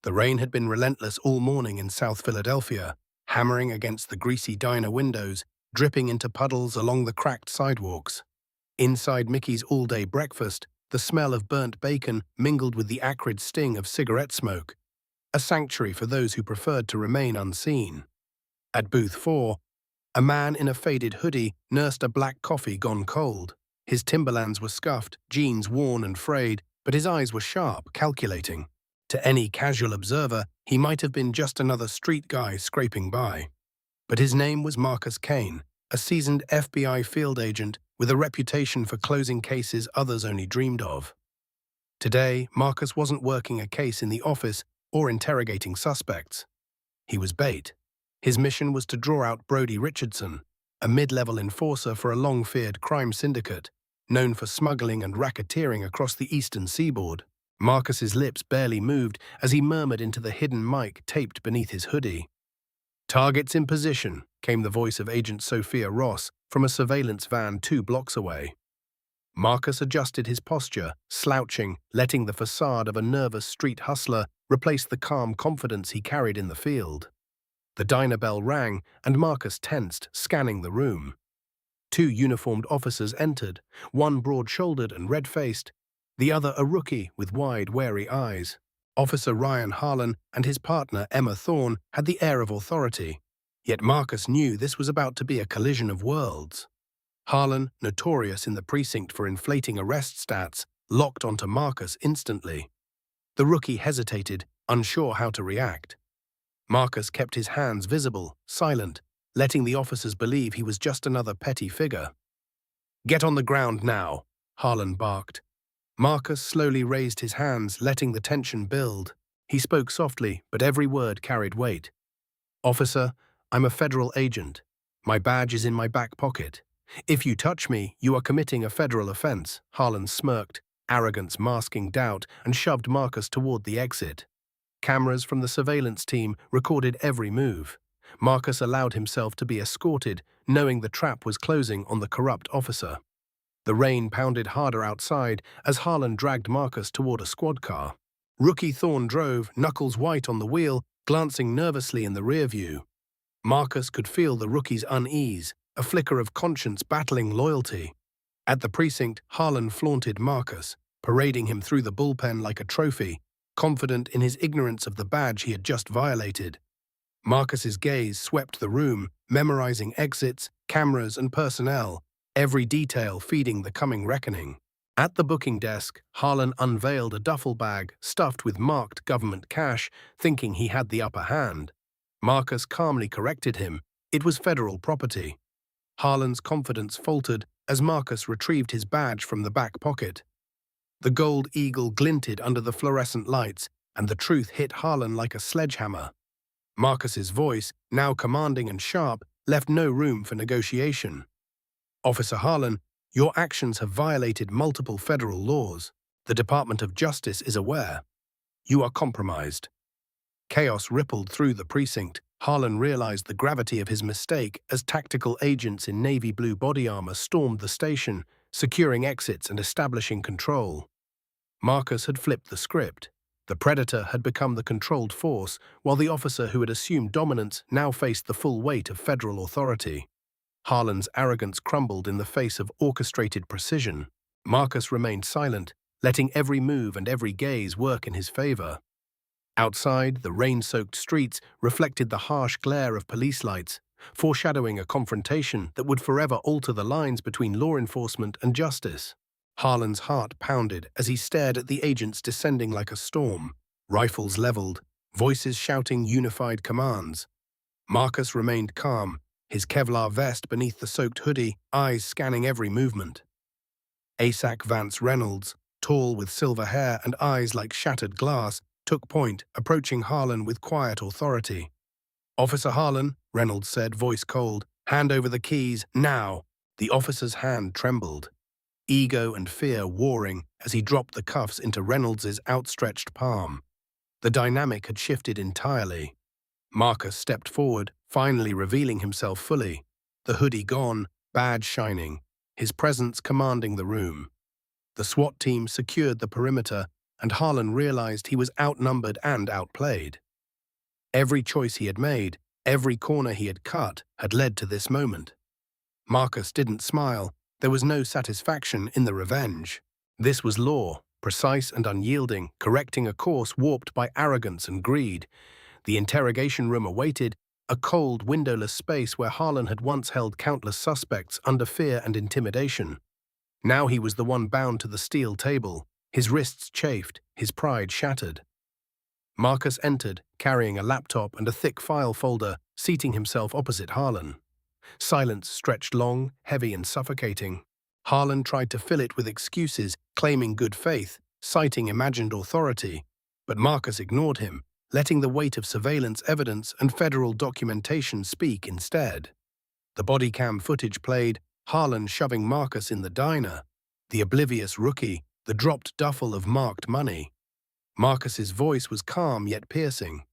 The rain had been relentless all morning in South Philadelphia, hammering against the greasy diner windows, dripping into puddles along the cracked sidewalks. Inside Mickey's all-day breakfast, the smell of burnt bacon mingled with the acrid sting of cigarette smoke, a sanctuary for those who preferred to remain unseen. At booth 4, a man in a faded hoodie nursed a black coffee gone cold. His Timberlands were scuffed, jeans worn and frayed, but his eyes were sharp, calculating. To any casual observer, he might have been just another street guy scraping by. But his name was Marcus Kane, a seasoned FBI field agent with a reputation for closing cases others only dreamed of. Today, Marcus wasn't working a case in the office or interrogating suspects. He was bait. His mission was to draw out Brody Richardson, a mid-level enforcer for a long-feared crime syndicate, known for smuggling and racketeering across the eastern seaboard. Marcus's lips barely moved as he murmured into the hidden mic taped beneath his hoodie. "Targets in position," came the voice of Agent Sophia Ross from a surveillance van 2 blocks away. Marcus adjusted his posture, slouching, letting the facade of a nervous street hustler replace the calm confidence he carried in the field. The diner bell rang, and Marcus tensed, scanning the room. 2 uniformed officers entered, one broad-shouldered and red-faced, the other a rookie with wide, wary eyes. Officer Ryan Harlan and his partner Emma Thorne had the air of authority, yet Marcus knew this was about to be a collision of worlds. Harlan, notorious in the precinct for inflating arrest stats, locked onto Marcus instantly. The rookie hesitated, unsure how to react. Marcus kept his hands visible, silent, letting the officers believe he was just another petty figure. "Get on the ground now," Harlan barked. Marcus slowly raised his hands, letting the tension build. He spoke softly, but every word carried weight. "Officer, I'm a federal agent. My badge is in my back pocket. If you touch me, you are committing a federal offense." Harlan smirked, arrogance masking doubt, and shoved Marcus toward the exit. Cameras from the surveillance team recorded every move. Marcus allowed himself to be escorted, knowing the trap was closing on the corrupt officer. The rain pounded harder outside as Harlan dragged Marcus toward a squad car. Rookie Thorne drove, knuckles white on the wheel, glancing nervously in the rear view. Marcus could feel the rookie's unease, a flicker of conscience battling loyalty. At the precinct, Harlan flaunted Marcus, parading him through the bullpen like a trophy, confident in his ignorance of the badge he had just violated. Marcus's gaze swept the room, memorizing exits, cameras, and personnel, every detail feeding the coming reckoning. At the booking desk, Harlan unveiled a duffel bag stuffed with marked government cash, thinking he had the upper hand. Marcus calmly corrected him. It was federal property. Harlan's confidence faltered as Marcus retrieved his badge from the back pocket. The gold eagle glinted under the fluorescent lights, and the truth hit Harlan like a sledgehammer. Marcus's voice, now commanding and sharp, left no room for negotiation. "Officer Harlan, your actions have violated multiple federal laws. The Department of Justice is aware. You are compromised." Chaos rippled through the precinct. Harlan realized the gravity of his mistake as tactical agents in navy blue body armor stormed the station, securing exits and establishing control. Marcus had flipped the script. The predator had become the controlled force, while the officer who had assumed dominance now faced the full weight of federal authority. Harlan's arrogance crumbled in the face of orchestrated precision. Marcus remained silent, letting every move and every gaze work in his favor. Outside, the rain-soaked streets reflected the harsh glare of police lights, foreshadowing a confrontation that would forever alter the lines between law enforcement and justice. Harlan's heart pounded as he stared at the agents descending like a storm, rifles leveled, voices shouting unified commands. Marcus remained calm, his Kevlar vest beneath the soaked hoodie, eyes scanning every movement. Asac Vance Reynolds, tall with silver hair and eyes like shattered glass, took point, approaching Harlan with quiet authority. "Officer Harlan," Reynolds said, voice cold, "hand over the keys, now." The officer's hand trembled, ego and fear warring as he dropped the cuffs into Reynolds's outstretched palm. The dynamic had shifted entirely. Marcus stepped forward, finally revealing himself fully, the hoodie gone, badge shining, his presence commanding the room. The SWAT team secured the perimeter, and Harlan realized he was outnumbered and outplayed. Every choice he had made, every corner he had cut, had led to this moment. Marcus didn't smile. There was no satisfaction in the revenge. This was law, precise and unyielding, correcting a course warped by arrogance and greed. The interrogation room awaited, a cold, windowless space where Harlan had once held countless suspects under fear and intimidation. Now he was the one bound to the steel table, his wrists chafed, his pride shattered. Marcus entered, carrying a laptop and a thick file folder, seating himself opposite Harlan. Silence stretched long, heavy and suffocating. Harlan tried to fill it with excuses, claiming good faith, citing imagined authority. But Marcus ignored him, letting the weight of surveillance evidence and federal documentation speak instead. The body cam footage played, Harlan shoving Marcus in the diner, the oblivious rookie, the dropped duffel of marked money. Marcus's voice was calm yet piercing.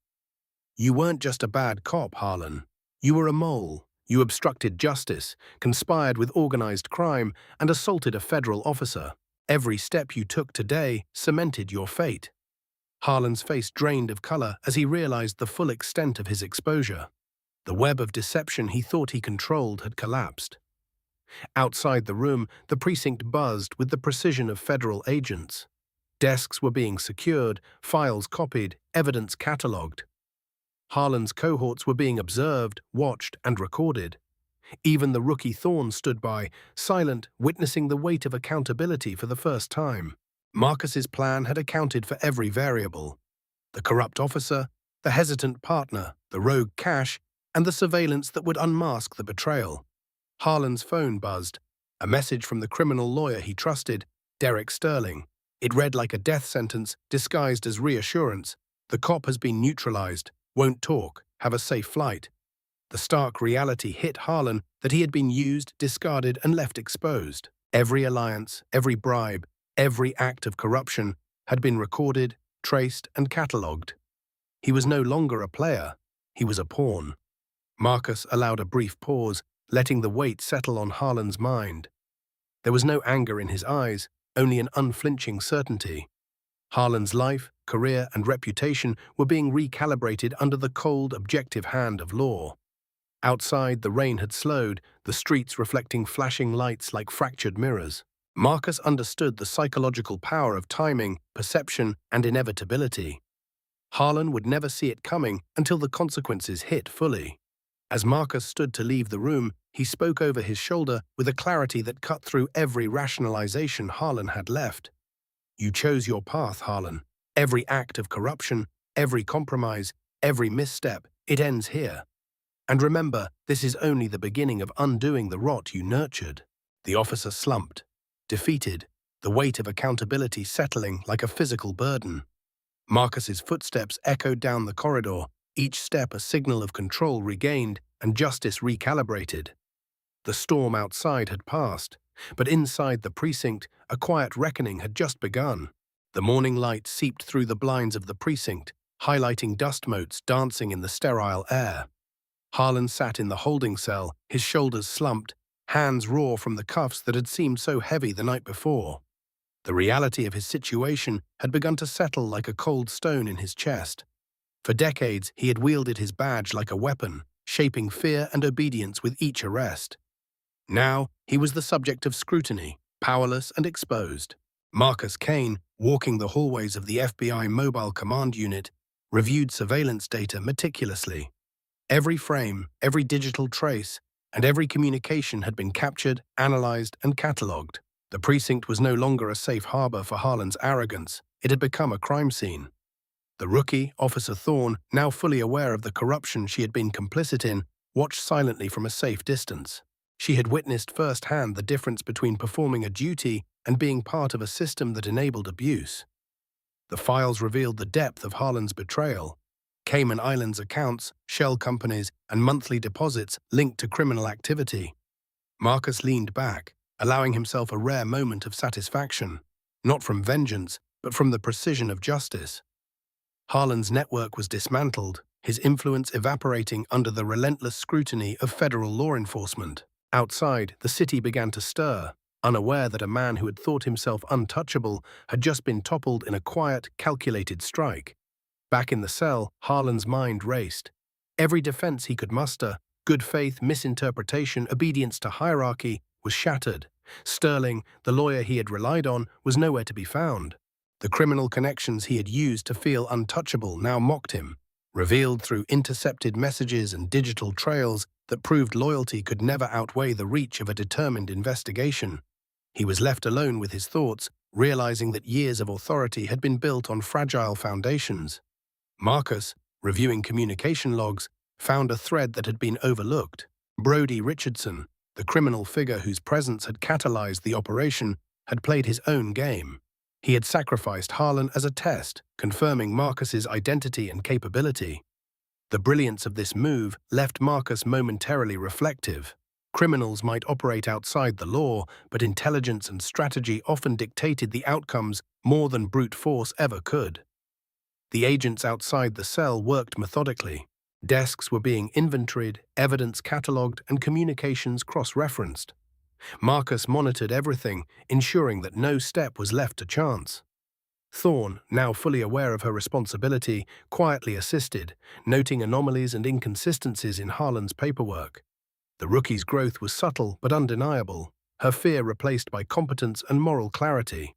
"You weren't just a bad cop, Harlan. You were a mole. You obstructed justice, conspired with organized crime, and assaulted a federal officer. Every step you took today cemented your fate." Harlan's face drained of color as he realized the full extent of his exposure. The web of deception he thought he controlled had collapsed. Outside the room, the precinct buzzed with the precision of federal agents. Desks were being secured, files copied, evidence catalogued. Harlan's cohorts were being observed, watched, and recorded. Even the rookie Thorne stood by, silent, witnessing the weight of accountability for the first time. Marcus's plan had accounted for every variable: the corrupt officer, the hesitant partner, the rogue cash, and the surveillance that would unmask the betrayal. Harlan's phone buzzed, a message from the criminal lawyer he trusted, Derek Sterling. It read like a death sentence disguised as reassurance. "The cop has been neutralized. Won't talk. Have a safe flight." The stark reality hit Harlan that he had been used, discarded, and left exposed. Every alliance, every bribe, every act of corruption had been recorded, traced, and catalogued. He was no longer a player. He was a pawn. Marcus allowed a brief pause, letting the weight settle on Harlan's mind. There was no anger in his eyes, only an unflinching certainty. Harlan's life, career, and reputation were being recalibrated under the cold, objective hand of law. Outside, the rain had slowed, the streets reflecting flashing lights like fractured mirrors. Marcus understood the psychological power of timing, perception, and inevitability. Harlan would never see it coming until the consequences hit fully. As Marcus stood to leave the room, he spoke over his shoulder with a clarity that cut through every rationalization Harlan had left. "You chose your path, Harlan. Every act of corruption, every compromise, every misstep, it ends here. And remember, this is only the beginning of undoing the rot you nurtured." The officer slumped, defeated, the weight of accountability settling like a physical burden. Marcus's footsteps echoed down the corridor, each step a signal of control regained and justice recalibrated. The storm outside had passed, but inside the precinct, a quiet reckoning had just begun. The morning light seeped through the blinds of the precinct, highlighting dust motes dancing in the sterile air. Harlan sat in the holding cell, his shoulders slumped, hands raw from the cuffs that had seemed so heavy the night before. The reality of his situation had begun to settle like a cold stone in his chest. For decades, he had wielded his badge like a weapon, shaping fear and obedience with each arrest. Now, he was the subject of scrutiny, powerless and exposed. Marcus Kane, walking the hallways of the FBI Mobile Command Unit, reviewed surveillance data meticulously. Every frame, every digital trace, and every communication had been captured, analyzed, and catalogued. The precinct was no longer a safe harbor for Harlan's arrogance. It had become a crime scene. The rookie, Officer Thorne, now fully aware of the corruption she had been complicit in, watched silently from a safe distance. She had witnessed firsthand the difference between performing a duty and being part of a system that enabled abuse. The files revealed the depth of Harlan's betrayal. Cayman Islands accounts, shell companies, and monthly deposits linked to criminal activity. Marcus leaned back, allowing himself a rare moment of satisfaction, not from vengeance, but from the precision of justice. Harlan's network was dismantled, his influence evaporating under the relentless scrutiny of federal law enforcement. Outside, the city began to stir. unaware that a man who had thought himself untouchable had just been toppled in a quiet, calculated strike. Back in the cell, Harlan's mind raced. Every defense he could muster, good faith, misinterpretation, obedience to hierarchy, was shattered. Sterling, the lawyer he had relied on, was nowhere to be found. The criminal connections he had used to feel untouchable now mocked him, revealed through intercepted messages and digital trails that proved loyalty could never outweigh the reach of a determined investigation. He was left alone with his thoughts, realizing that years of authority had been built on fragile foundations. Marcus, reviewing communication logs, found a thread that had been overlooked. Brody Richardson, the criminal figure whose presence had catalyzed the operation, had played his own game. He had sacrificed Harlan as a test, confirming Marcus's identity and capability. The brilliance of this move left Marcus momentarily reflective. Criminals might operate outside the law, but intelligence and strategy often dictated the outcomes more than brute force ever could. The agents outside the cell worked methodically. Desks were being inventoried, evidence catalogued, and communications cross-referenced. Marcus monitored everything, ensuring that no step was left to chance. Thorne, now fully aware of her responsibility, quietly assisted, noting anomalies and inconsistencies in Harlan's paperwork. The rookie's growth was subtle but undeniable, her fear replaced by competence and moral clarity.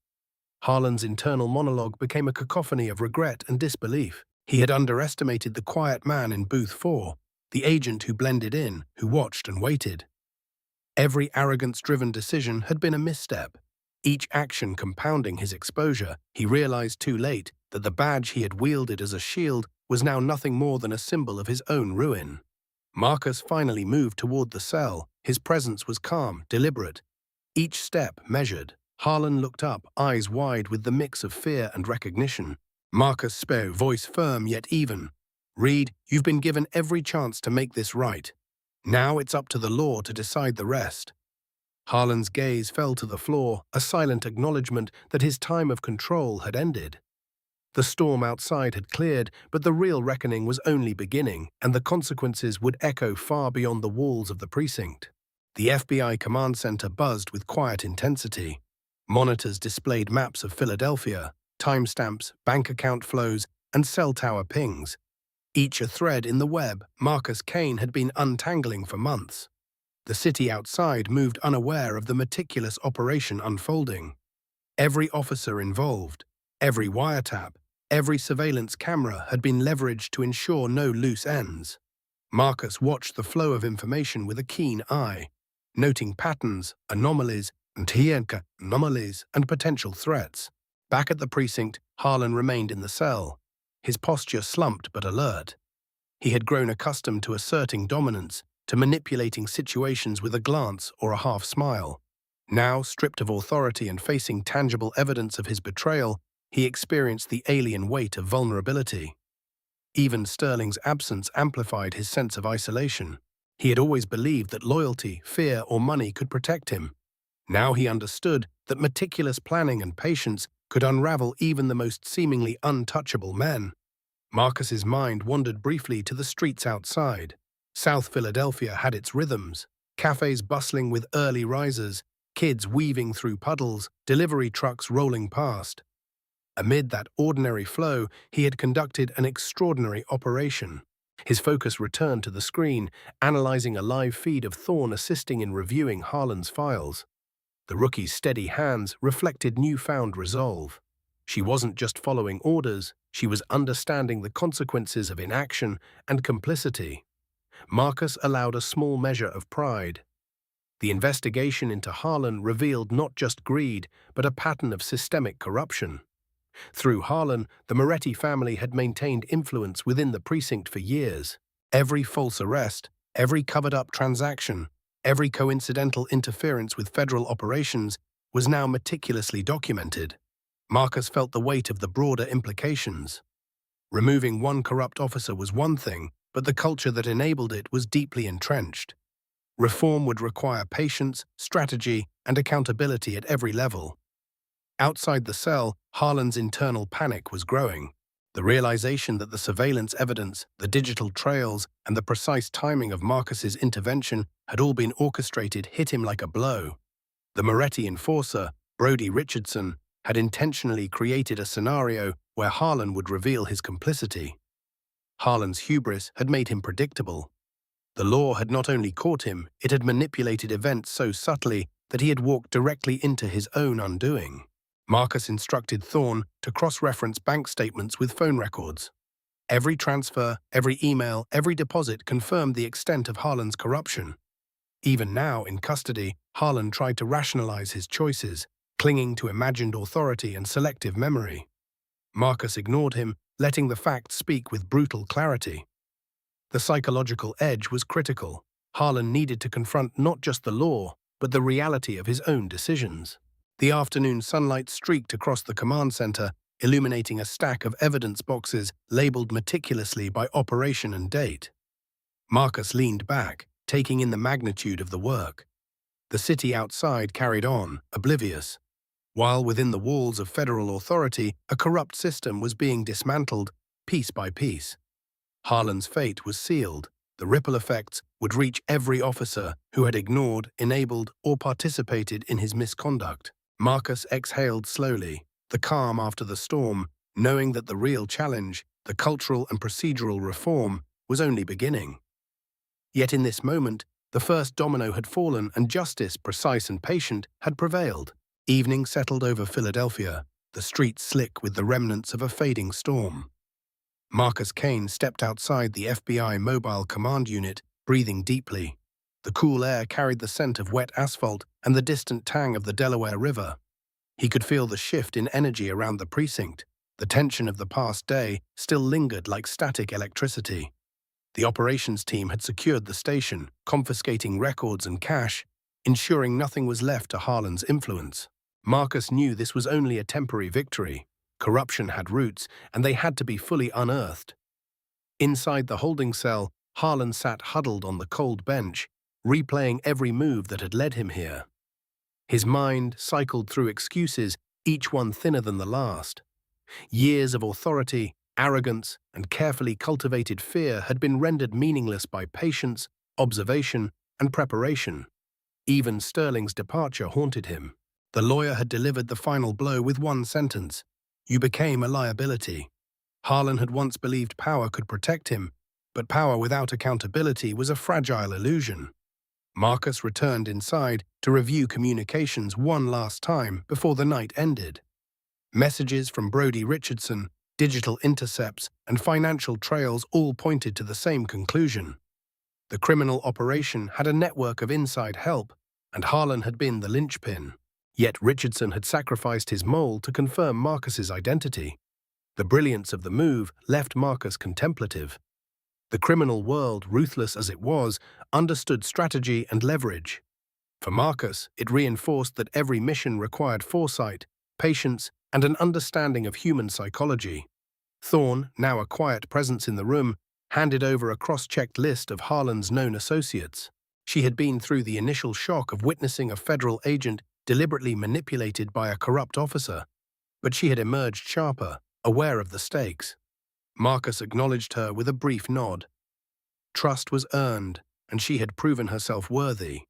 Harlan's internal monologue became a cacophony of regret and disbelief. He had underestimated the quiet man in booth 4, the agent who blended in, who watched and waited. Every arrogance-driven decision had been a misstep. Each action compounding his exposure, he realized too late that the badge he had wielded as a shield was now nothing more than a symbol of his own ruin. Marcus finally moved toward the cell. His presence was calm, deliberate. Each step measured. Harlan looked up, eyes wide with the mix of fear and recognition. Marcus spoke, voice firm yet even. "Reed, you've been given every chance to make this right. Now it's up to the law to decide the rest." Harlan's gaze fell to the floor, a silent acknowledgement that his time of control had ended. The storm outside had cleared, but the real reckoning was only beginning, and the consequences would echo far beyond the walls of the precinct. The FBI command center buzzed with quiet intensity. Monitors displayed maps of Philadelphia, timestamps, bank account flows, and cell tower pings. Each a thread in the web Marcus Kane had been untangling for months. The city outside moved unaware of the meticulous operation unfolding. Every officer involved, every wiretap, every surveillance camera had been leveraged to ensure no loose ends. Marcus watched the flow of information with a keen eye, noting patterns, anomalies, and potential threats. Back at the precinct, Harlan remained in the cell, his posture slumped but alert. He had grown accustomed to asserting dominance, to manipulating situations with a glance or a half smile. Now, stripped of authority and facing tangible evidence of his betrayal, he experienced the alien weight of vulnerability. Even Sterling's absence amplified his sense of isolation. He had always believed that loyalty, fear, or money could protect him. Now he understood that meticulous planning and patience could unravel even the most seemingly untouchable men. Marcus's mind wandered briefly to the streets outside. South Philadelphia had its rhythms, cafes bustling with early risers, kids weaving through puddles, delivery trucks rolling past. Amid that ordinary flow, he had conducted an extraordinary operation. His focus returned to the screen, analyzing a live feed of Thorne assisting in reviewing Harlan's files. The rookie's steady hands reflected newfound resolve. She wasn't just following orders, she was understanding the consequences of inaction and complicity. Marcus allowed a small measure of pride. The investigation into Harlan revealed not just greed, but a pattern of systemic corruption. Through Harlan, the Moretti family had maintained influence within the precinct for years. Every false arrest, every covered-up transaction, every coincidental interference with federal operations was now meticulously documented. Marcus felt the weight of the broader implications. Removing one corrupt officer was one thing, but the culture that enabled it was deeply entrenched. Reform would require patience, strategy, and accountability at every level. Outside the cell, Harlan's internal panic was growing. The realization that the surveillance evidence, the digital trails, and the precise timing of Marcus's intervention had all been orchestrated hit him like a blow. The Moretti enforcer, Brody Richardson, had intentionally created a scenario where Harlan would reveal his complicity. Harlan's hubris had made him predictable. The law had not only caught him, it had manipulated events so subtly that he had walked directly into his own undoing. Marcus instructed Thorne to cross-reference bank statements with phone records. Every transfer, every email, every deposit confirmed the extent of Harlan's corruption. Even now, in custody, Harlan tried to rationalize his choices, clinging to imagined authority and selective memory. Marcus ignored him, letting the facts speak with brutal clarity. The psychological edge was critical. Harlan needed to confront not just the law, but the reality of his own decisions. The afternoon sunlight streaked across the command center, illuminating a stack of evidence boxes labeled meticulously by operation and date. Marcus leaned back, taking in the magnitude of the work. The city outside carried on, oblivious, while within the walls of federal authority, a corrupt system was being dismantled, piece by piece. Harlan's fate was sealed. The ripple effects would reach every officer who had ignored, enabled, or participated in his misconduct. Marcus exhaled slowly, the calm after the storm, knowing that the real challenge, the cultural and procedural reform, was only beginning. Yet in this moment, the first domino had fallen and justice, precise and patient, had prevailed. Evening settled over Philadelphia, the streets slick with the remnants of a fading storm. Marcus Kane stepped outside the FBI Mobile Command Unit, breathing deeply. The cool air carried the scent of wet asphalt and the distant tang of the Delaware River. He could feel the shift in energy around the precinct. The tension of the past day still lingered like static electricity. The operations team had secured the station, confiscating records and cash, ensuring nothing was left to Harlan's influence. Marcus knew this was only a temporary victory. Corruption had roots, and they had to be fully unearthed. Inside the holding cell, Harlan sat huddled on the cold bench, replaying every move that had led him here. His mind cycled through excuses, each one thinner than the last. Years of authority, arrogance, and carefully cultivated fear had been rendered meaningless by patience, observation, and preparation. Even Sterling's departure haunted him. The lawyer had delivered the final blow with one sentence: "You became a liability." Harlan had once believed power could protect him, but power without accountability was a fragile illusion. Marcus returned inside to review communications one last time before the night ended. Messages from Brody Richardson, digital intercepts, and financial trails all pointed to the same conclusion. The criminal operation had a network of inside help, and Harlan had been the linchpin. Yet Richardson had sacrificed his mole to confirm Marcus's identity. The brilliance of the move left Marcus contemplative. The criminal world, ruthless as it was, understood strategy and leverage. For Marcus, it reinforced that every mission required foresight, patience, and an understanding of human psychology. Thorne, now a quiet presence in the room, handed over a cross-checked list of Harlan's known associates. She had been through the initial shock of witnessing a federal agent deliberately manipulated by a corrupt officer, but she had emerged sharper, aware of the stakes. Marcus acknowledged her with a brief nod. Trust was earned, and she had proven herself worthy.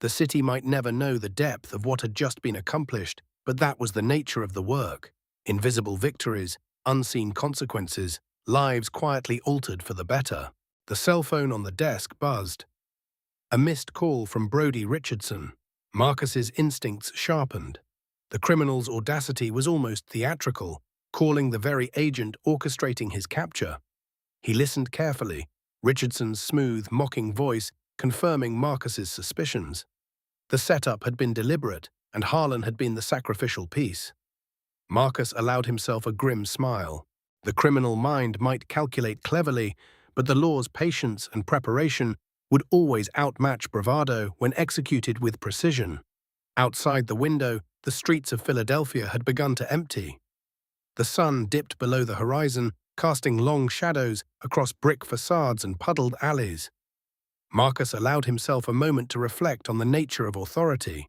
The city might never know the depth of what had just been accomplished, but that was the nature of the work. Invisible victories, unseen consequences, lives quietly altered for the better. The cell phone on the desk buzzed. A missed call from Brody Richardson. Marcus's instincts sharpened. The criminal's audacity was almost theatrical, calling the very agent orchestrating his capture. He listened carefully, Richardson's smooth, mocking voice confirming Marcus's suspicions. The setup had been deliberate, and Harlan had been the sacrificial piece. Marcus allowed himself a grim smile. The criminal mind might calculate cleverly, but the law's patience and preparation would always outmatch bravado when executed with precision. Outside the window, the streets of Philadelphia had begun to empty. The sun dipped below the horizon, casting long shadows across brick facades and puddled alleys. Marcus allowed himself a moment to reflect on the nature of authority.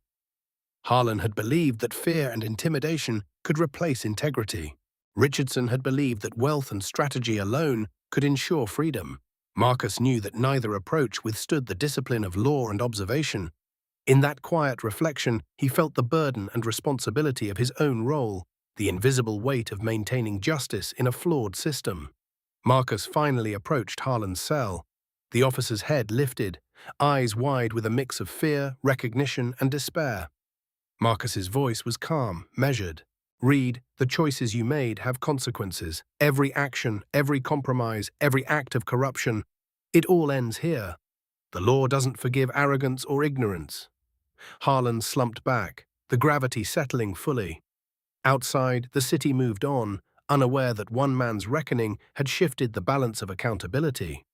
Harlan had believed that fear and intimidation could replace integrity. Richardson had believed that wealth and strategy alone could ensure freedom. Marcus knew that neither approach withstood the discipline of law and observation. In that quiet reflection, he felt the burden and responsibility of his own role, the invisible weight of maintaining justice in a flawed system. Marcus finally approached Harlan's cell. The officer's head lifted, eyes wide with a mix of fear, recognition, and despair. Marcus's voice was calm, measured. "Reed, the choices you made have consequences. Every action, every compromise, every act of corruption, it all ends here. The law doesn't forgive arrogance or ignorance." Harlan slumped back, the gravity settling fully. Outside, the city moved on, unaware that one man's reckoning had shifted the balance of accountability.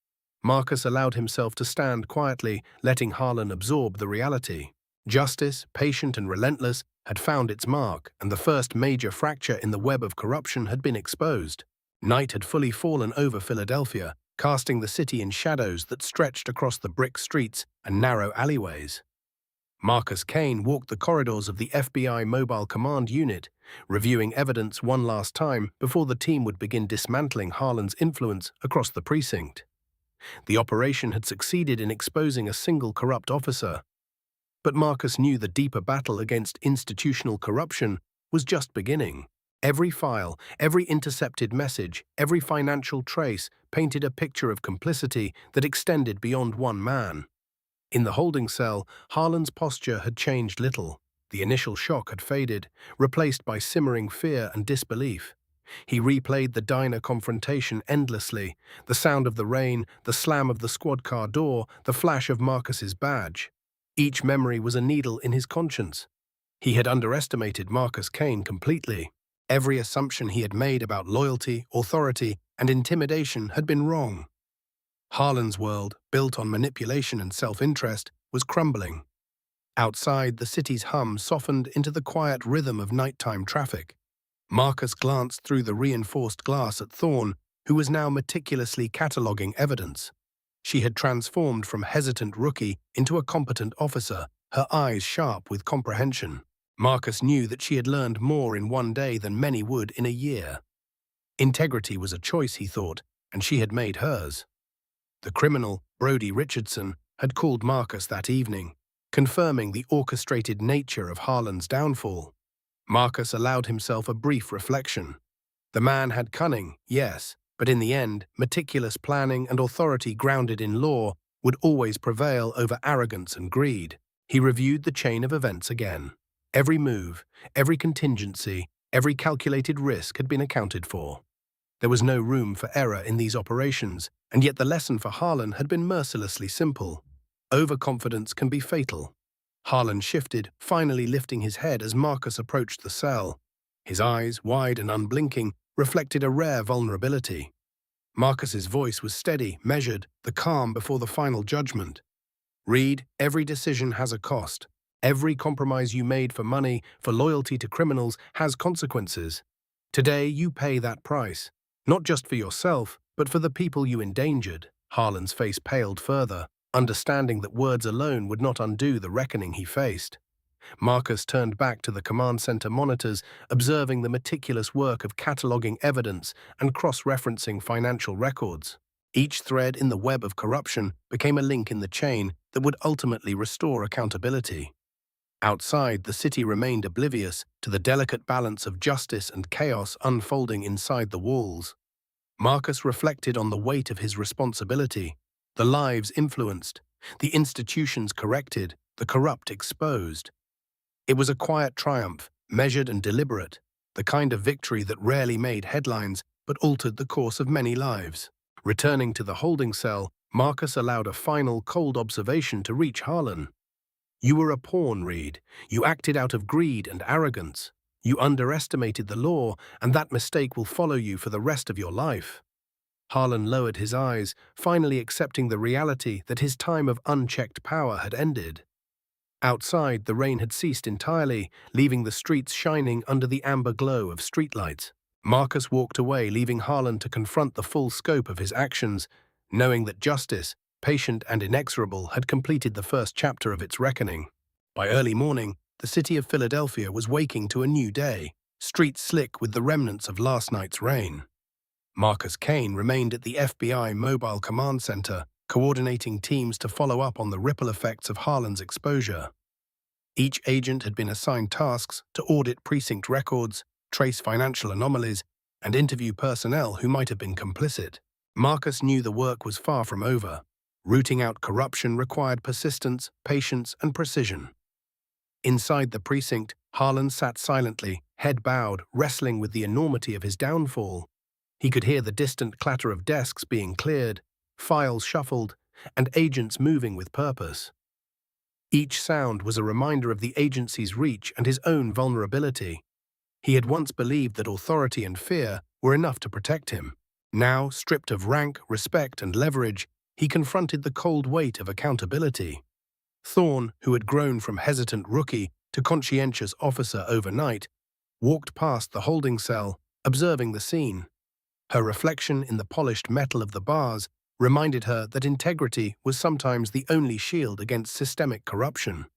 Marcus allowed himself to stand quietly, letting Harlan absorb the reality. Justice, patient and relentless, had found its mark, and the first major fracture in the web of corruption had been exposed. Night had fully fallen over Philadelphia, casting the city in shadows that stretched across the brick streets and narrow alleyways. Marcus Kane walked the corridors of the FBI Mobile Command Unit, reviewing evidence one last time before the team would begin dismantling Harlan's influence across the precinct. The operation had succeeded in exposing a single corrupt officer. But Marcus knew the deeper battle against institutional corruption was just beginning. Every file, every intercepted message, every financial trace painted a picture of complicity that extended beyond one man. In the holding cell, Harlan's posture had changed little. The initial shock had faded, replaced by simmering fear and disbelief. He replayed the diner confrontation endlessly, the sound of the rain, the slam of the squad car door, the flash of Marcus's badge. Each memory was a needle in his conscience. He had underestimated Marcus Kane completely. Every assumption he had made about loyalty, authority, and intimidation had been wrong. Harlan's world, built on manipulation and self-interest, was crumbling. Outside, the city's hum softened into the quiet rhythm of nighttime traffic. Marcus glanced through the reinforced glass at Thorne, who was now meticulously cataloguing evidence. She had transformed from hesitant rookie into a competent officer, her eyes sharp with comprehension. Marcus knew that she had learned more in one day than many would in a year. Integrity was a choice, he thought, and she had made hers. The criminal, Brody Richardson, had called Marcus that evening, confirming the orchestrated nature of Harlan's downfall. Marcus allowed himself a brief reflection. The man had cunning, yes, but in the end, meticulous planning and authority grounded in law would always prevail over arrogance and greed. He reviewed the chain of events again. Every move, every contingency, every calculated risk had been accounted for. There was no room for error in these operations, and yet the lesson for Harlan had been mercilessly simple. Overconfidence can be fatal. Harlan shifted, finally lifting his head as Marcus approached the cell. His eyes, wide and unblinking, reflected a rare vulnerability. Marcus's voice was steady, measured, the calm before the final judgment. "Reed, every decision has a cost. Every compromise you made for money, for loyalty to criminals, has consequences. Today you pay that price. Not just for yourself, but for the people you endangered." Harlan's face paled further, understanding that words alone would not undo the reckoning he faced. Marcus turned back to the command center monitors, observing the meticulous work of cataloging evidence and cross-referencing financial records. Each thread in the web of corruption became a link in the chain that would ultimately restore accountability. Outside, the city remained oblivious to the delicate balance of justice and chaos unfolding inside the walls. Marcus reflected on the weight of his responsibility, the lives influenced, the institutions corrected, the corrupt exposed. It was a quiet triumph, measured and deliberate, the kind of victory that rarely made headlines but altered the course of many lives. Returning to the holding cell, Marcus allowed a final cold observation to reach Harlan. "You were a pawn, Reed. You acted out of greed and arrogance. You underestimated the law, and that mistake will follow you for the rest of your life." Harlan lowered his eyes, finally accepting the reality that his time of unchecked power had ended. Outside, the rain had ceased entirely, leaving the streets shining under the amber glow of streetlights. Marcus walked away, leaving Harlan to confront the full scope of his actions, knowing that justice, patient and inexorable, had completed the first chapter of its reckoning. By early morning, the city of Philadelphia was waking to a new day, streets slick with the remnants of last night's rain. Marcus Kane remained at the FBI Mobile Command Center, coordinating teams to follow up on the ripple effects of Harlan's exposure. Each agent had been assigned tasks to audit precinct records, trace financial anomalies, and interview personnel who might have been complicit. Marcus knew the work was far from over. Rooting out corruption required persistence, patience, and precision. Inside the precinct, Harlan sat silently, head bowed, wrestling with the enormity of his downfall. He could hear the distant clatter of desks being cleared, files shuffled, and agents moving with purpose. Each sound was a reminder of the agency's reach and his own vulnerability. He had once believed that authority and fear were enough to protect him. Now, stripped of rank, respect, and leverage, he confronted the cold weight of accountability. Thorne, who had grown from hesitant rookie to conscientious officer overnight, walked past the holding cell, observing the scene. Her reflection in the polished metal of the bars reminded her that integrity was sometimes the only shield against systemic corruption.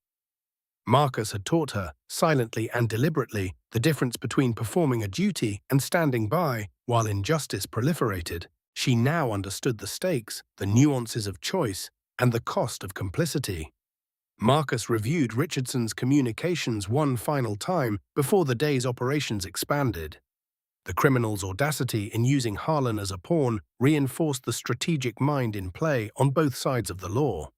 Marcus had taught her, silently and deliberately, the difference between performing a duty and standing by while injustice proliferated. She now understood the stakes, the nuances of choice, and the cost of complicity. Marcus reviewed Richardson's communications one final time before the day's operations expanded. The criminal's audacity in using Harlan as a pawn reinforced the strategic mind in play on both sides of the law.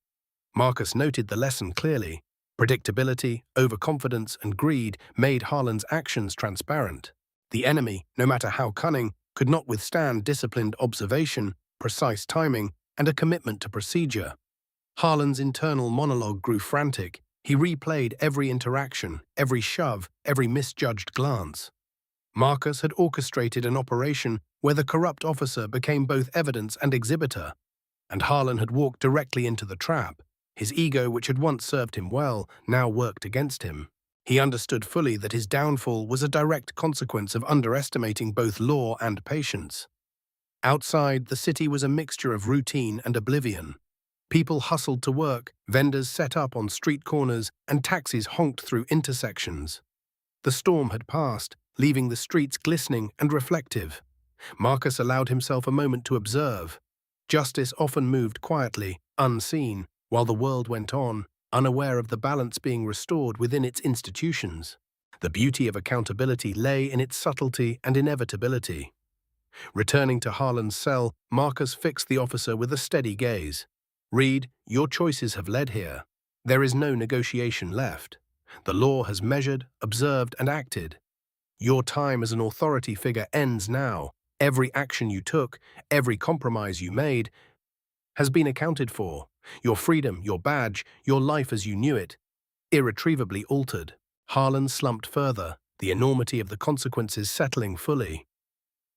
Marcus noted the lesson clearly. Predictability, overconfidence, and greed made Harlan's actions transparent. The enemy, no matter how cunning, could not withstand disciplined observation, precise timing, and a commitment to procedure. Harlan's internal monologue grew frantic. He replayed every interaction, every shove, every misjudged glance. Marcus had orchestrated an operation where the corrupt officer became both evidence and exhibitor, and Harlan had walked directly into the trap. His ego, which had once served him well, now worked against him. He understood fully that his downfall was a direct consequence of underestimating both law and patience. Outside, the city was a mixture of routine and oblivion. People hustled to work, vendors set up on street corners, and taxis honked through intersections. The storm had passed, leaving the streets glistening and reflective. Marcus allowed himself a moment to observe. Justice often moved quietly, unseen, while the world went on, unaware of the balance being restored within its institutions. The beauty of accountability lay in its subtlety and inevitability. Returning to Harlan's cell, Marcus fixed the officer with a steady gaze. "Reed, your choices have led here. There is no negotiation left. The law has measured, observed, and acted. Your time as an authority figure ends now. Every action you took, every compromise you made, has been accounted for. Your freedom, your badge, your life as you knew it, irretrievably altered." Harlan slumped further, the enormity of the consequences settling fully.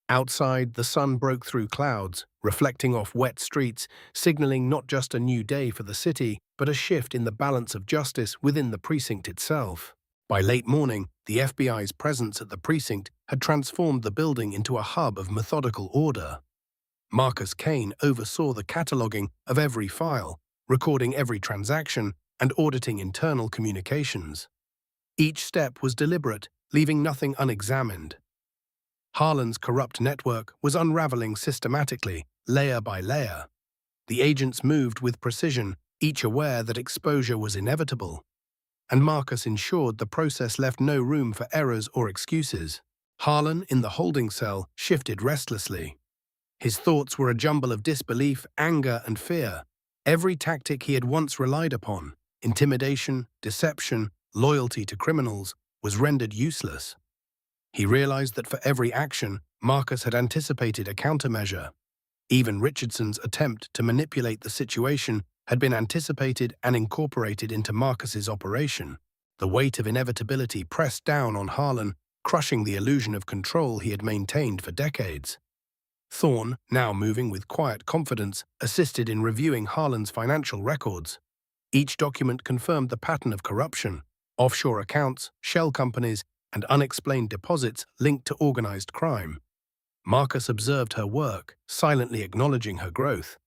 Outside, the sun broke through clouds, reflecting off wet streets, signaling not just a new day for the city, but a shift in the balance of justice within the precinct itself. By late morning, the FBI's presence at the precinct had transformed the building into a hub of methodical order. Marcus Kane oversaw the cataloging of every file, recording every transaction, and auditing internal communications. Each step was deliberate, leaving nothing unexamined. Harlan's corrupt network was unraveling systematically, layer by layer. The agents moved with precision, each aware that exposure was inevitable. And Marcus ensured the process left no room for errors or excuses. Harlan, in the holding cell, shifted restlessly. His thoughts were a jumble of disbelief, anger, and fear. Every tactic he had once relied upon, intimidation, deception, loyalty to criminals, was rendered useless. He realized that for every action, Marcus had anticipated a countermeasure. Even Richardson's attempt to manipulate the situation had been anticipated and incorporated into Marcus's operation. The weight of inevitability pressed down on Harlan, crushing the illusion of control he had maintained for decades. Thorne, now moving with quiet confidence, assisted in reviewing Harlan's financial records. Each document confirmed the pattern of corruption: offshore accounts, shell companies, and unexplained deposits linked to organized crime. Marcus observed her work, silently acknowledging her growth.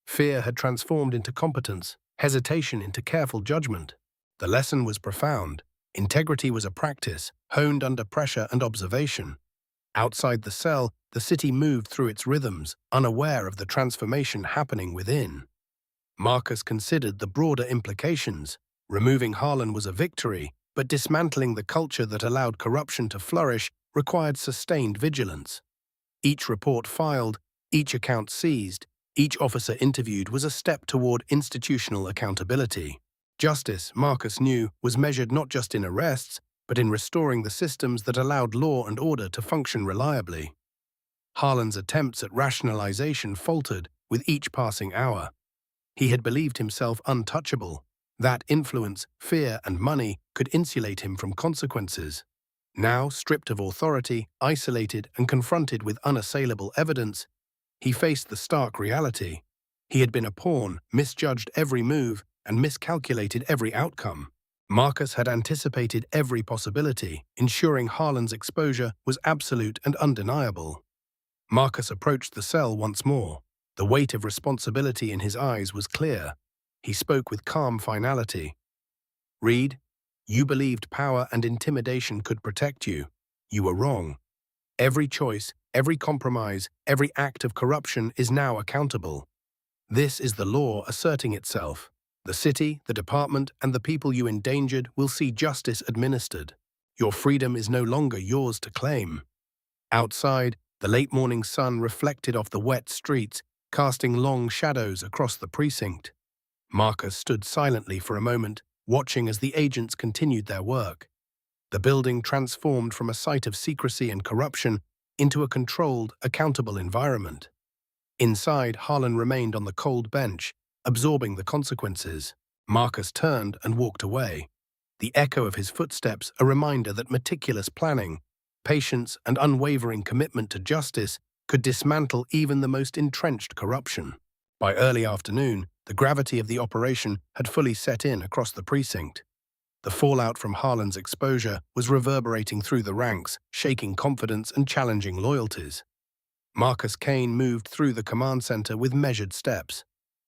Fear had transformed into competence, hesitation into careful judgment. The lesson was profound. Integrity was a practice, honed under pressure and observation. Outside the cell, the city moved through its rhythms, unaware of the transformation happening within. Marcus considered the broader implications. Removing Harlan was a victory, but dismantling the culture that allowed corruption to flourish required sustained vigilance. Each report filed, each account seized, each officer interviewed was a step toward institutional accountability. Justice, Marcus knew, was measured not just in arrests, but in restoring the systems that allowed law and order to function reliably. Harlan's attempts at rationalization faltered with each passing hour. He had believed himself untouchable, that influence, fear, and money could insulate him from consequences. Now, stripped of authority, isolated, and confronted with unassailable evidence, he faced the stark reality. He had been a pawn, misjudged every move, and miscalculated every outcome. Marcus had anticipated every possibility, ensuring Harlan's exposure was absolute and undeniable. Marcus approached the cell once more. The weight of responsibility in his eyes was clear. He spoke with calm finality. "Reed, you believed power and intimidation could protect you. You were wrong. Every choice, every compromise, every act of corruption is now accountable. This is the law asserting itself. The city, the department, and the people you endangered will see justice administered. Your freedom is no longer yours to claim." Outside, the late morning sun reflected off the wet streets, casting long shadows across the precinct. Marcus stood silently for a moment, watching as the agents continued their work. The building transformed from a site of secrecy and corruption into a controlled, accountable environment. Inside, Harlan remained on the cold bench, absorbing the consequences. Marcus turned and walked away. The echo of his footsteps a reminder that meticulous planning, patience, and unwavering commitment to justice could dismantle even the most entrenched corruption. By early afternoon, the gravity of the operation had fully set in across the precinct. The fallout from Harlan's exposure was reverberating through the ranks, shaking confidence and challenging loyalties. Marcus Kane moved through the command center with measured steps,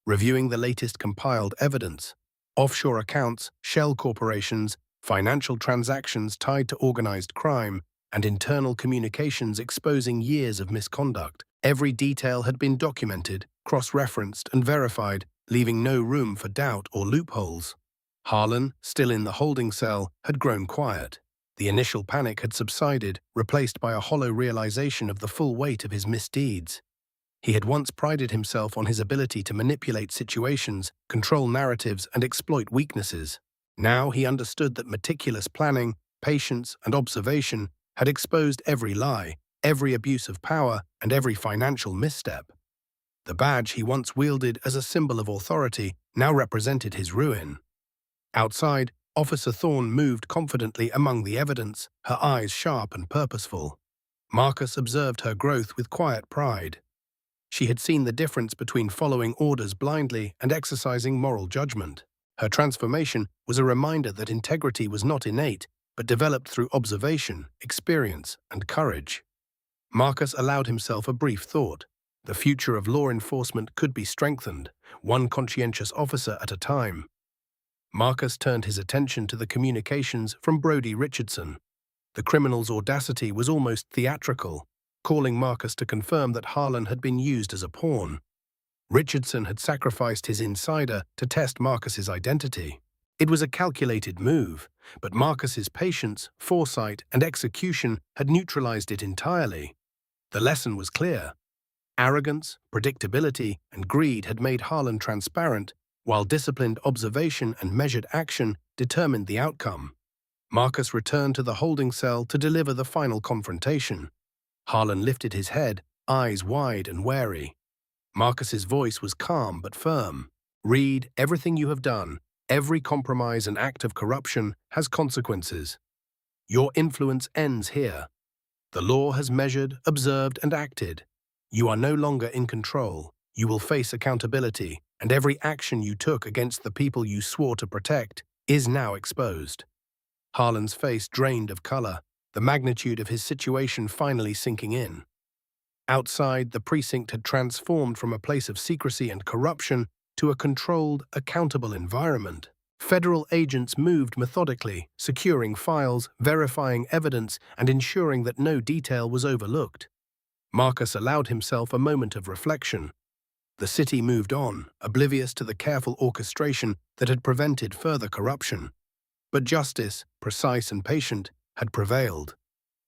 reviewing the latest compiled evidence. Offshore accounts, shell corporations, financial transactions tied to organized crime, and internal communications exposing years of misconduct. Every detail had been documented, cross-referenced, and verified, leaving no room for doubt or loopholes. Harlan, still in the holding cell, had grown quiet. The initial panic had subsided, replaced by a hollow realization of the full weight of his misdeeds. He had once prided himself on his ability to manipulate situations, control narratives, and exploit weaknesses. Now he understood that meticulous planning, patience, and observation had exposed every lie, every abuse of power, and every financial misstep. The badge he once wielded as a symbol of authority now represented his ruin. Outside, Officer Thorne moved confidently among the evidence, her eyes sharp and purposeful. Marcus observed her growth with quiet pride. She had seen the difference between following orders blindly and exercising moral judgment. Her transformation was a reminder that integrity was not innate, but developed through observation, experience, and courage. Marcus allowed himself a brief thought. The future of law enforcement could be strengthened, one conscientious officer at a time. Marcus turned his attention to the communications from Brody Richardson. The criminal's audacity was almost theatrical, calling Marcus to confirm that Harlan had been used as a pawn. Richardson had sacrificed his insider to test Marcus's identity. It was a calculated move, but Marcus's patience, foresight, and execution had neutralized it entirely. The lesson was clear. Arrogance, predictability, and greed had made Harlan transparent, while disciplined observation and measured action determined the outcome. Marcus returned to the holding cell to deliver the final confrontation. Harlan lifted his head, eyes wide and wary. Marcus's voice was calm but firm. "Reed, everything you have done, every compromise and act of corruption has consequences. Your influence ends here. The law has measured, observed, and acted. You are no longer in control. You will face accountability, and every action you took against the people you swore to protect is now exposed." Harlan's face drained of color, the magnitude of his situation finally sinking in. Outside, the precinct had transformed from a place of secrecy and corruption to a controlled, accountable environment. Federal agents moved methodically, securing files, verifying evidence, and ensuring that no detail was overlooked. Marcus allowed himself a moment of reflection. The city moved on, oblivious to the careful orchestration that had prevented further corruption. But justice, precise and patient, had prevailed.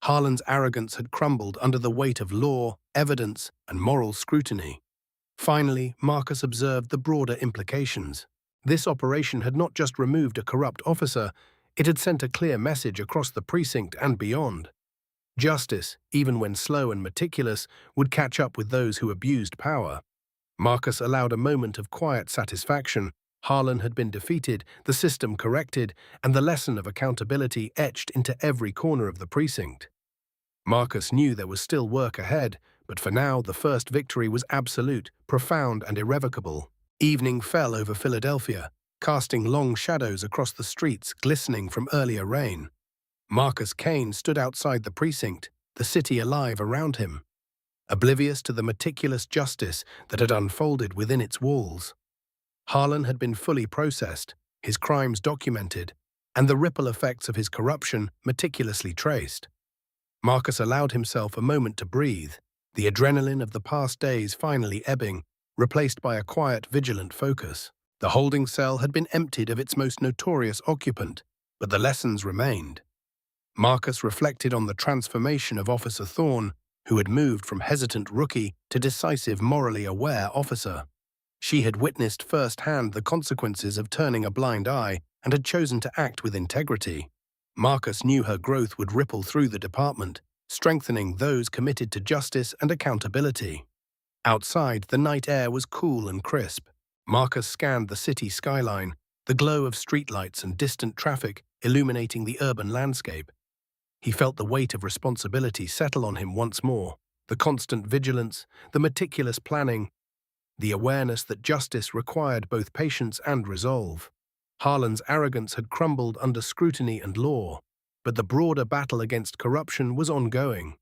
Harlan's arrogance had crumbled under the weight of law, evidence, and moral scrutiny. Finally, Marcus observed the broader implications. This operation had not just removed a corrupt officer, it had sent a clear message across the precinct and beyond. Justice, even when slow and meticulous, would catch up with those who abused power. Marcus allowed a moment of quiet satisfaction. Harlan had been defeated, the system corrected, and the lesson of accountability etched into every corner of the precinct. Marcus knew there was still work ahead, but for now the first victory was absolute, profound, and irrevocable. Evening fell over Philadelphia, casting long shadows across the streets glistening from earlier rain. Marcus Kane stood outside the precinct, the city alive around him, oblivious to the meticulous justice that had unfolded within its walls. Harlan had been fully processed, his crimes documented, and the ripple effects of his corruption meticulously traced. Marcus allowed himself a moment to breathe, the adrenaline of the past days finally ebbing, replaced by a quiet, vigilant focus. The holding cell had been emptied of its most notorious occupant, but the lessons remained. Marcus reflected on the transformation of Officer Thorne, who had moved from hesitant rookie to decisive, morally aware officer. She had witnessed firsthand the consequences of turning a blind eye and had chosen to act with integrity. Marcus knew her growth would ripple through the department, strengthening those committed to justice and accountability. Outside, the night air was cool and crisp. Marcus scanned the city skyline, the glow of streetlights and distant traffic illuminating the urban landscape. He felt the weight of responsibility settle on him once more, the constant vigilance, the meticulous planning, the awareness that justice required both patience and resolve. Harlan's arrogance had crumbled under scrutiny and law, but the broader battle against corruption was ongoing.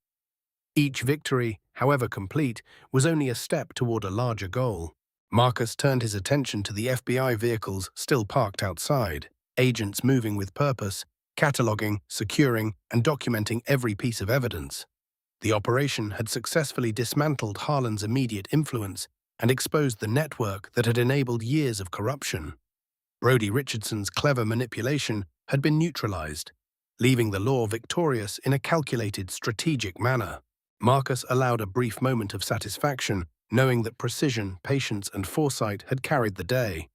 Each victory, however complete, was only a step toward a larger goal. Marcus turned his attention to the FBI vehicles still parked outside, agents moving with purpose, cataloging, securing, and documenting every piece of evidence. The operation had successfully dismantled Harlan's immediate influence and exposed the network that had enabled years of corruption. Brody Richardson's clever manipulation had been neutralized, leaving the law victorious in a calculated, strategic manner. Marcus allowed a brief moment of satisfaction, knowing that precision, patience, and foresight had carried the day.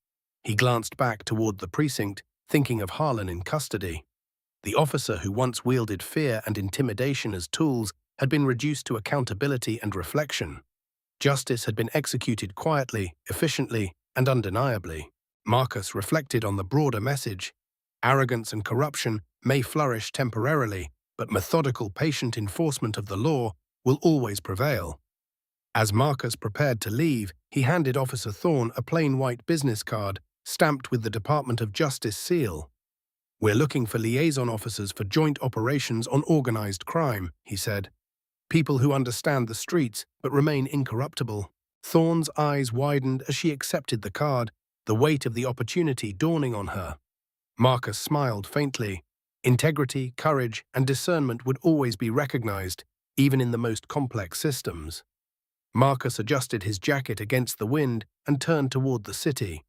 He glanced back toward the precinct, thinking of Harlan in custody. The officer who once wielded fear and intimidation as tools had been reduced to accountability and reflection. Justice had been executed quietly, efficiently, and undeniably. Marcus reflected on the broader message. Arrogance and corruption may flourish temporarily, but methodical, patient enforcement of the law will always prevail. As Marcus prepared to leave, he handed Officer Thorne a plain white business card stamped with the Department of Justice seal. "We're looking for liaison officers for joint operations on organized crime," he said. "People who understand the streets but remain incorruptible." Thorne's eyes widened as she accepted the card, the weight of the opportunity dawning on her. Marcus smiled faintly. Integrity, courage, and discernment would always be recognized, even in the most complex systems. Marcus adjusted his jacket against the wind and turned toward the city.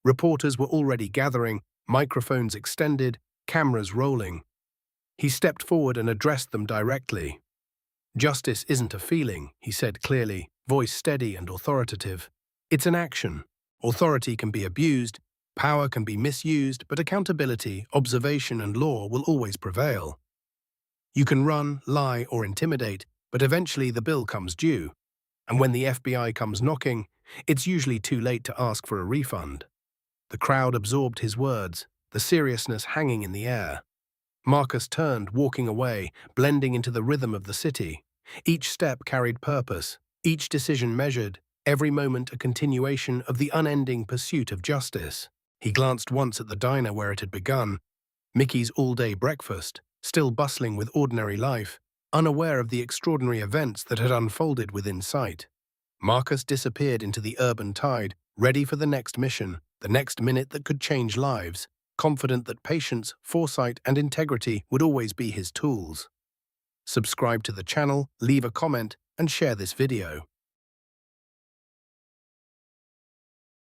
Reporters were already gathering, microphones extended, cameras rolling. He stepped forward and addressed them directly. "Justice isn't a feeling," he said clearly, voice steady and authoritative. "It's an action. Authority can be abused, power can be misused, but accountability, observation, and law will always prevail. You can run, lie, or intimidate, but eventually the bill comes due. And when the FBI comes knocking, it's usually too late to ask for a refund." The crowd absorbed his words, the seriousness hanging in the air. Marcus turned, walking away, blending into the rhythm of the city. Each step carried purpose, each decision measured, every moment a continuation of the unending pursuit of justice. He glanced once at the diner where it had begun, Mickey's all-day breakfast, still bustling with ordinary life, unaware of the extraordinary events that had unfolded within sight. Marcus disappeared into the urban tide, ready for the next mission, the next minute that could change lives, confident that patience, foresight, and integrity would always be his tools. Subscribe to the channel, leave a comment, and share this video.